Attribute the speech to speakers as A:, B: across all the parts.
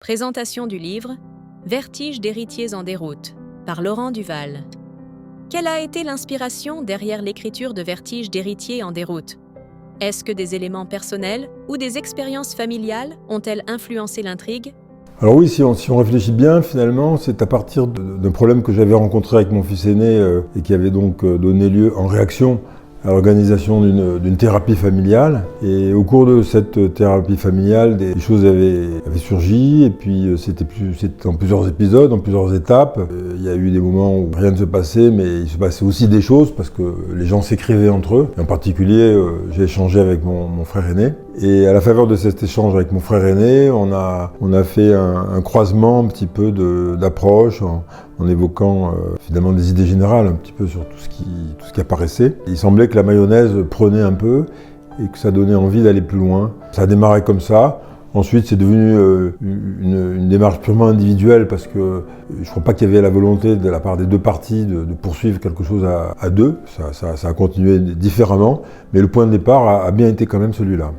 A: Présentation du livre « Vertige d'héritiers en déroute » par Laurent Duval. Quelle a été l'inspiration derrière l'écriture de Vertige d'héritiers en déroute? Est-ce que des éléments personnels ou des expériences familiales ont-elles influencé l'intrigue?
B: Alors oui, si on réfléchit bien, finalement, c'est à partir d'un problème que j'avais rencontré avec mon fils aîné et qui avait donc donné lieu en réaction à l'organisation d'une thérapie familiale. Et au cours de cette thérapie familiale, des choses avaient surgi, et puis c'était en plusieurs épisodes, en plusieurs étapes. Il y a eu des moments où rien ne se passait, mais il se passait aussi des choses parce que les gens s'écrivaient entre eux. Et en particulier, j'ai échangé avec mon frère aîné. Et à la faveur de cet échange avec mon frère aîné, on a fait un croisement un petit peu d'approche en évoquant finalement des idées générales un petit peu sur tout ce qui apparaissait. Il semblait que la mayonnaise prenait un peu et que ça donnait envie d'aller plus loin. Ça a démarré comme ça. Ensuite, c'est devenu une démarche purement individuelle parce que je ne crois pas qu'il y avait la volonté de la part des deux parties de poursuivre quelque chose à deux. Ça a continué différemment, mais le point de départ a bien été quand même celui-là.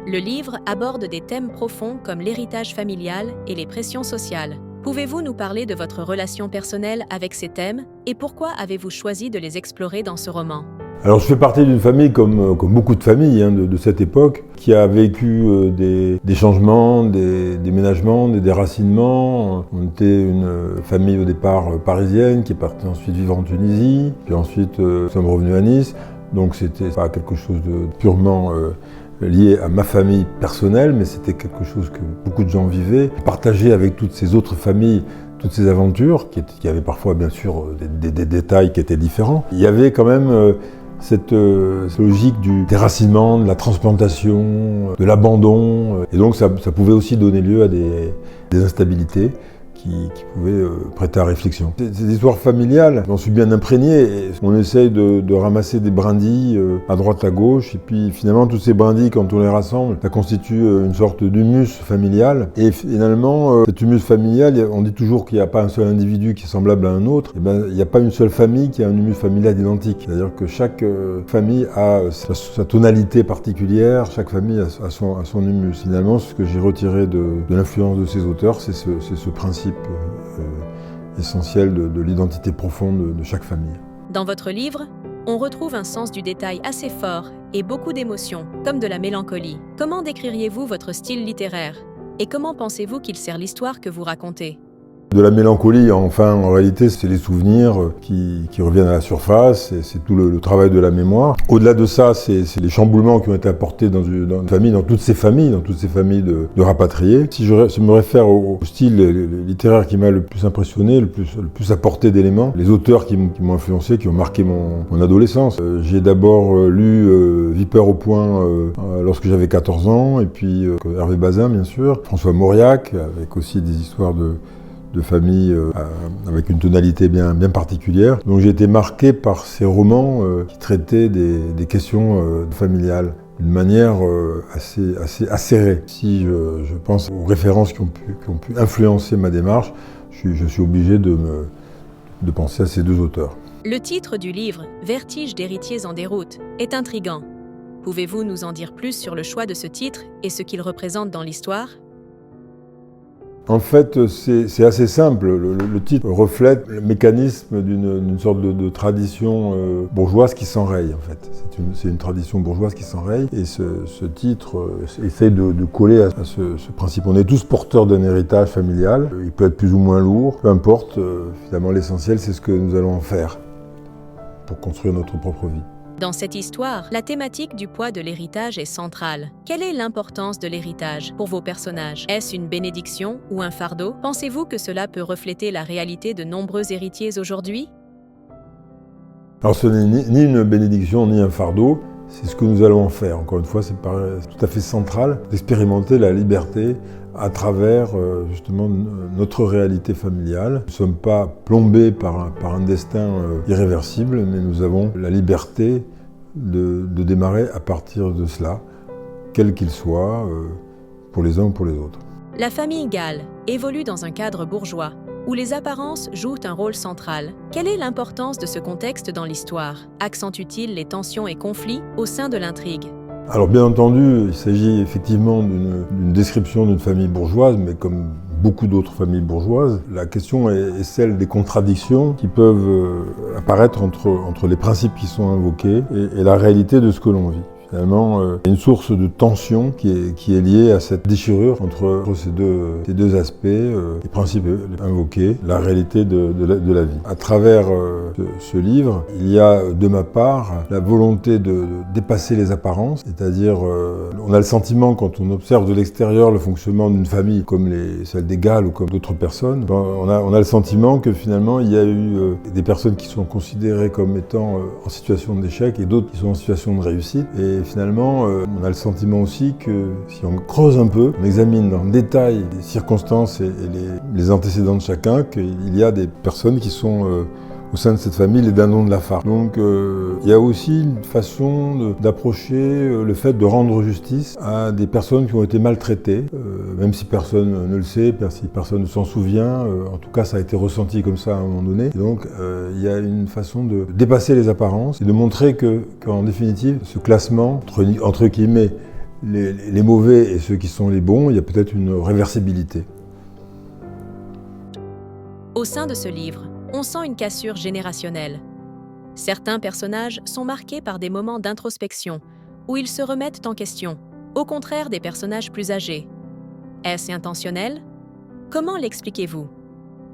A: Le livre aborde des thèmes profonds comme l'héritage familial et les pressions sociales. Pouvez-vous nous parler de votre relation personnelle avec ces thèmes et pourquoi avez-vous choisi de les explorer dans ce roman?
B: Alors je fais partie d'une famille comme beaucoup de familles de cette époque qui a vécu des changements, des déménagements, des déracinements. On était une famille au départ parisienne qui est partie ensuite vivre en Tunisie, puis ensuite nous sommes revenus à Nice. Donc c'était pas quelque chose de purement lié à ma famille personnelle, mais c'était quelque chose que beaucoup de gens vivaient, partagé avec toutes ces autres familles, toutes ces aventures, qui avaient parfois bien sûr des détails qui étaient différents. Il y avait quand même cette logique du déracinement, de la transplantation, de l'abandon, et donc ça pouvait aussi donner lieu à des instabilités qui pouvaient prêter à réflexion. Ces histoires familiales, j'en suis bien imprégné, et on essaye de ramasser des brindilles à droite à gauche, et puis finalement toutes ces brindilles, quand on les rassemble, ça constitue une sorte d'humus familial, et finalement cet humus familial, on dit toujours qu'il n'y a pas un seul individu qui est semblable à un autre, et ben, il n'y a pas une seule famille qui a un humus familial identique, c'est-à-dire que chaque famille a sa tonalité particulière, chaque famille a son humus. Finalement, ce que j'ai retiré de l'influence de ces auteurs, c'est ce principe essentiel de l'identité profonde de chaque famille.
A: Dans votre livre, on retrouve un sens du détail assez fort et beaucoup d'émotions, comme de la mélancolie. Comment décririez-vous votre style littéraire? Et comment pensez-vous qu'il sert l'histoire que vous racontez?
B: De la mélancolie, enfin, en réalité, c'est les souvenirs qui reviennent à la surface, c'est tout le travail de la mémoire. Au-delà de ça, c'est les chamboulements qui ont été apportés dans une famille, dans toutes ces familles de rapatriés. Si je me réfère au style littéraire qui m'a le plus impressionné, le plus apporté d'éléments, les auteurs qui m'ont influencé, qui ont marqué mon adolescence. J'ai d'abord lu Vipère au point lorsque j'avais 14 ans, et puis Hervé Bazin, bien sûr, François Mauriac, avec aussi des histoires de famille avec une tonalité bien particulière. Donc j'ai été marqué par ces romans qui traitaient des questions familiales d'une manière assez acérée. Si je pense aux références qui ont pu influencer ma démarche, je suis obligé de penser à ces deux auteurs.
A: Le titre du livre « Vertige d'héritiers en déroute » est intriguant. Pouvez-vous nous en dire plus sur le choix de ce titre et ce qu'il représente dans l'histoire?
B: En fait, c'est assez simple. Le titre reflète le mécanisme d'une sorte de tradition bourgeoise qui s'enraye, en fait. C'est une tradition bourgeoise qui s'enraye, et ce titre essaie de coller à ce principe. On est tous porteurs d'un héritage familial. Il peut être plus ou moins lourd, peu importe. Finalement, l'essentiel, c'est ce que nous allons en faire pour construire notre propre vie.
A: Dans cette histoire, la thématique du poids de l'héritage est centrale. Quelle est l'importance de l'héritage pour vos personnages? Est-ce une bénédiction ou un fardeau? Pensez-vous que cela peut refléter la réalité de nombreux héritiers aujourd'hui?
B: Alors ce n'est ni une bénédiction ni un fardeau, c'est ce que nous allons en faire. Encore une fois, c'est tout à fait central d'expérimenter la liberté à travers justement notre réalité familiale. Nous ne sommes pas plombés par un destin irréversible, mais nous avons la liberté de démarrer à partir de cela, quel qu'il soit, pour les uns ou pour les autres.
A: La famille Gall évolue dans un cadre bourgeois, où les apparences jouent un rôle central. Quelle est l'importance de ce contexte dans l'histoire? Accentue-t-il les tensions et conflits au sein de l'intrigue?
B: Alors bien entendu, il s'agit effectivement d'une description d'une famille bourgeoise, mais comme beaucoup d'autres familles bourgeoises. La question est celle des contradictions qui peuvent apparaître entre les principes qui sont invoqués et la réalité de ce que l'on vit. Finalement, il y a une source de tension qui est liée à cette déchirure entre ces deux aspects, les principes invoqués, la réalité de la vie. À travers ce livre, il y a de ma part la volonté de dépasser les apparences, c'est-à-dire on a le sentiment quand on observe de l'extérieur le fonctionnement d'une famille comme celle des Galles ou comme d'autres personnes, on a le sentiment que finalement il y a eu des personnes qui sont considérées comme étant en situation d'échec et d'autres qui sont en situation de réussite. Et finalement, on a le sentiment aussi que si on creuse un peu, on examine en détail les circonstances et les antécédents de chacun, qu'il y a des personnes qui sont au sein de cette famille les dindons de la farce. Donc il y a aussi une façon d'approcher le fait de rendre justice à des personnes qui ont été maltraitées, même si personne ne le sait, si personne ne s'en souvient, en tout cas ça a été ressenti comme ça à un moment donné. Et donc il y a une façon de dépasser les apparences et de montrer qu'en définitive, ce classement, entre guillemets, les mauvais et ceux qui sont les bons, il y a peut-être une réversibilité.
A: Au sein de ce livre, on sent une cassure générationnelle. Certains personnages sont marqués par des moments d'introspection, où ils se remettent en question, au contraire des personnages plus âgés. Est-ce intentionnel? Comment l'expliquez-vous?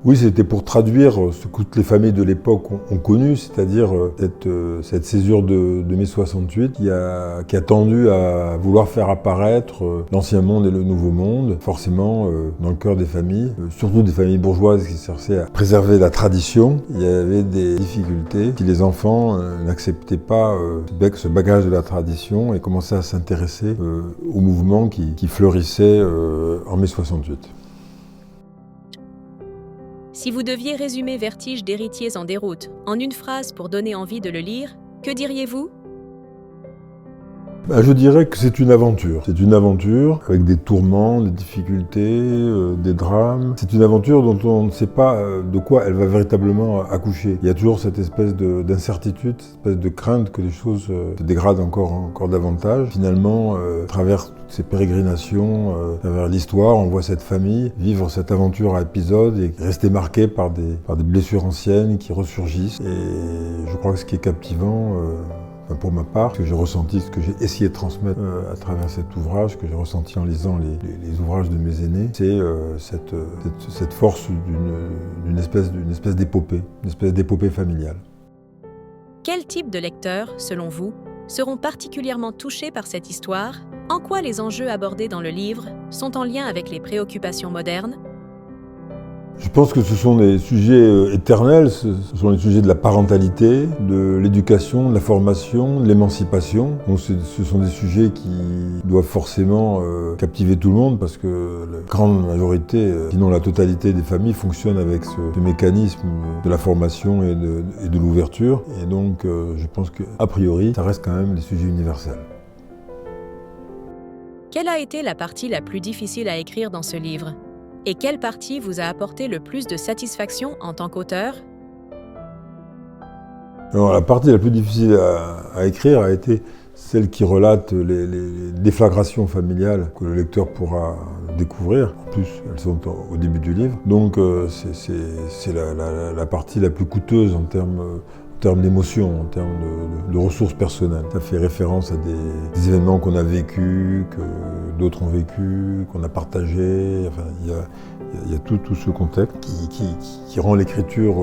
B: Oui, c'était pour traduire ce que toutes les familles de l'époque ont connu, c'est-à-dire cette césure de mai 68 qui a tendu à vouloir faire apparaître l'ancien monde et le nouveau monde, forcément dans le cœur des familles, surtout des familles bourgeoises qui cherchaient à préserver la tradition. Il y avait des difficultés si les enfants n'acceptaient pas ce bagage de la tradition et commençaient à s'intéresser au mouvement qui fleurissait en mai 68.
A: Si vous deviez résumer Vertige d'héritiers en déroute en une phrase pour donner envie de le lire, que diriez-vous?
B: Je dirais que c'est une aventure. C'est une aventure avec des tourments, des difficultés, des drames. C'est une aventure dont on ne sait pas de quoi elle va véritablement accoucher. Il y a toujours cette espèce d'incertitude, cette espèce de crainte que les choses se dégradent encore davantage. Finalement, à travers toutes ces pérégrinations, à travers l'histoire, on voit cette famille vivre cette aventure à épisodes et rester marquée par des blessures anciennes qui ressurgissent. Et je crois que ce qui est captivant, pour ma part, ce que j'ai ressenti, ce que j'ai essayé de transmettre à travers cet ouvrage, que j'ai ressenti en lisant les ouvrages de mes aînés, c'est cette force d'une espèce d'épopée, une espèce d'épopée familiale.
A: Quel type de lecteurs, selon vous, seront particulièrement touchés par cette histoire? En quoi les enjeux abordés dans le livre sont en lien avec les préoccupations modernes?
B: Je pense que ce sont des sujets éternels, ce sont les sujets de la parentalité, de l'éducation, de la formation, de l'émancipation. Donc ce sont des sujets qui doivent forcément captiver tout le monde parce que la grande majorité, sinon la totalité des familles fonctionnent avec ce mécanisme de la formation et de l'ouverture. Et donc je pense qu'a priori, ça reste quand même des sujets universels.
A: Quelle a été la partie la plus difficile à écrire dans ce livre? Et quelle partie vous a apporté le plus de satisfaction en tant qu'auteur?
B: Alors, la partie la plus difficile à écrire a été celle qui relate les déflagrations familiales que le lecteur pourra découvrir. En plus, elles sont au début du livre. Donc c'est la partie la plus coûteuse en termes d'émotion, en termes de ressources personnelles. Ça fait référence à des événements qu'on a vécus, que d'autres ont vécus, qu'on a partagés. Enfin, il y a tout ce contexte qui rend l'écriture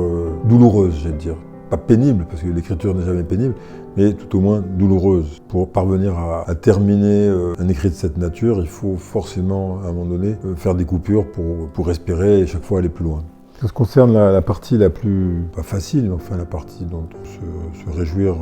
B: douloureuse, j'allais dire. Pas pénible, parce que l'écriture n'est jamais pénible, mais tout au moins douloureuse. Pour parvenir à terminer un écrit de cette nature, il faut forcément, à un moment donné, faire des coupures pour respirer et chaque fois aller plus loin. En ce qui concerne la partie la plus, pas facile, mais enfin la partie dont on se réjouir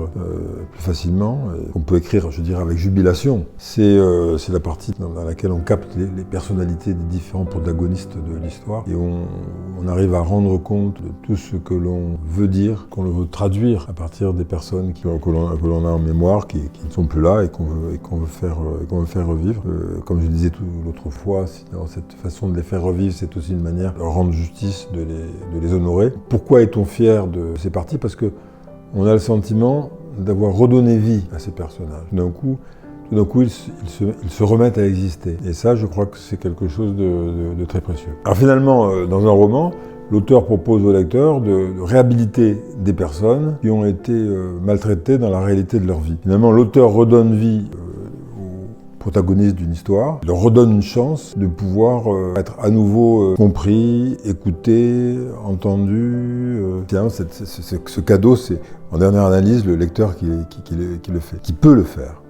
B: plus facilement, qu'on peut écrire, je dirais, avec jubilation, c'est la partie dans laquelle on capte les personnalités des différents protagonistes de l'histoire et on arrive à rendre compte de tout ce que l'on veut dire, qu'on veut traduire à partir des personnes que l'on a en mémoire, qui ne sont plus là et qu'on veut faire revivre. Comme je disais l'autre fois, dans cette façon de les faire revivre, c'est aussi une manière de rendre justice, de les honorer. Pourquoi est-on fier de ces parties? Parce qu'on a le sentiment d'avoir redonné vie à ces personnages. D'un coup, tout d'un coup, ils se remettent à exister. Et ça, je crois que c'est quelque chose de très précieux. Alors finalement, dans un roman, l'auteur propose au lecteur de réhabiliter des personnes qui ont été maltraitées dans la réalité de leur vie. Finalement, l'auteur redonne vie aux protagonistes d'une histoire, il leur redonne une chance de pouvoir être à nouveau compris, écouté, entendu. Ce cadeau, c'est en dernière analyse le lecteur qui le fait, qui peut le faire.